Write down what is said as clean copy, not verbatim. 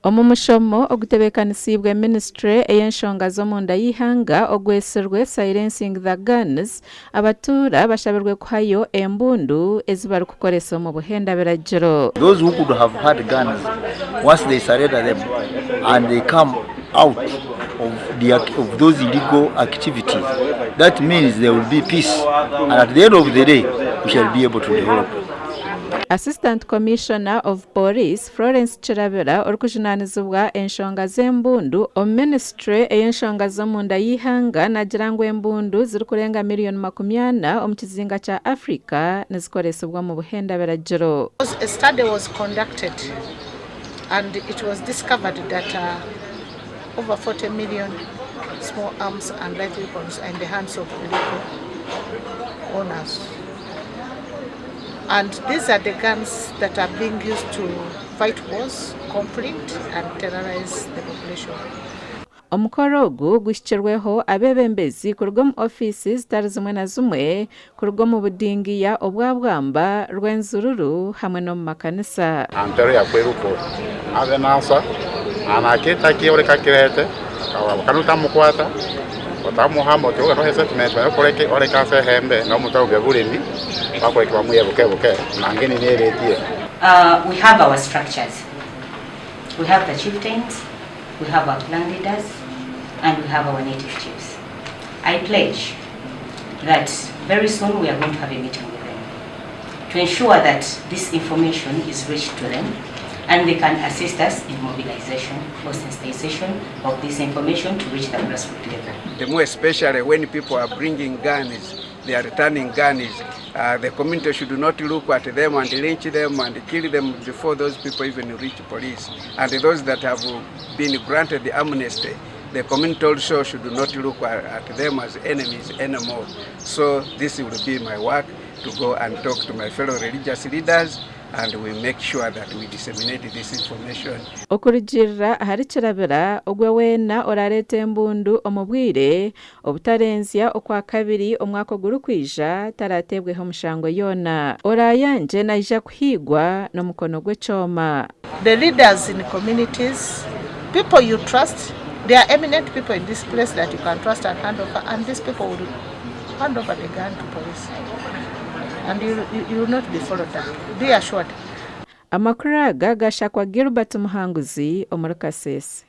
Omumushomo ogutebekanisibwe ministry ey'enshonga z'omunda y'ihanga ogweserwe silencing the guns abatura bashabirwe kuhayo embundu ezibarukukoresa mu buhenda biragiro. Those who could have had guns, once they surrender them and they come out of those illegal activities, that means there will be peace, and at the end of the day we shall be able to develop. Assistant Commissioner of Police Florence Chirabera orikujunanizibwa enshonga z'embundu omu ministry ey'enshonga z'omunda y'ihanga nagira ngu embundu ziri kurenga miliyoni 40 omu kizinga kya Africa nizikoresibwa mu buhenda biragiro. A study was conducted and it was discovered that over 40 million small arms and light weapons are in the hands of illegal owners. And these are the guns that are being used to fight wars, conflict, and terrorize the population. Omukoro ogu gushyikirweho abebembezi kuruga mu ofisi zitari zimwe na zimwe kuruga mu budingiya obwabwamba Rwenzori hamwe no mu makanisa. Antero ya kweruko ave nasa anaketa kioleka kirete kanuta mukwata otamuhamo to no settlement ba koleke oleka se hembe no mutawo byabulemi bakoleke bamuye buke nangeni neretie. We have our structures. We have the chieftains, we have our clan leaders, and we have our native chiefs. I pledge that very soon we are going to have a meeting with them to ensure that this information is reached to them and they can assist us in mobilization or sensitization of this information to reach the grassroots level. The more especially when people are bringing guns, they are returning guns, the community should not look at them and lynch them and kill them before those people even reach police. And those that have been granted the amnesty, the community also should not look at them as enemies anymore. So this will be my work, to go and talk to my fellow religious leaders, and we make sure that we disseminate this information. Okurigirira hari Chirabera ogwe wena orareta embundu omubwire obutarenzya okwa kabiri omwaka guru kwija taratebweho mushango yona orayanje naija kuhigwa no mukono gwe choma. The leaders in communities, people you trust, they are eminent people in this place that you can trust and hand over, and these people will hand over the gun to police. And you will not be followed up. Be assured. Amakuru aga gashakwa Gilbert Muhanguzi omuri Kasese.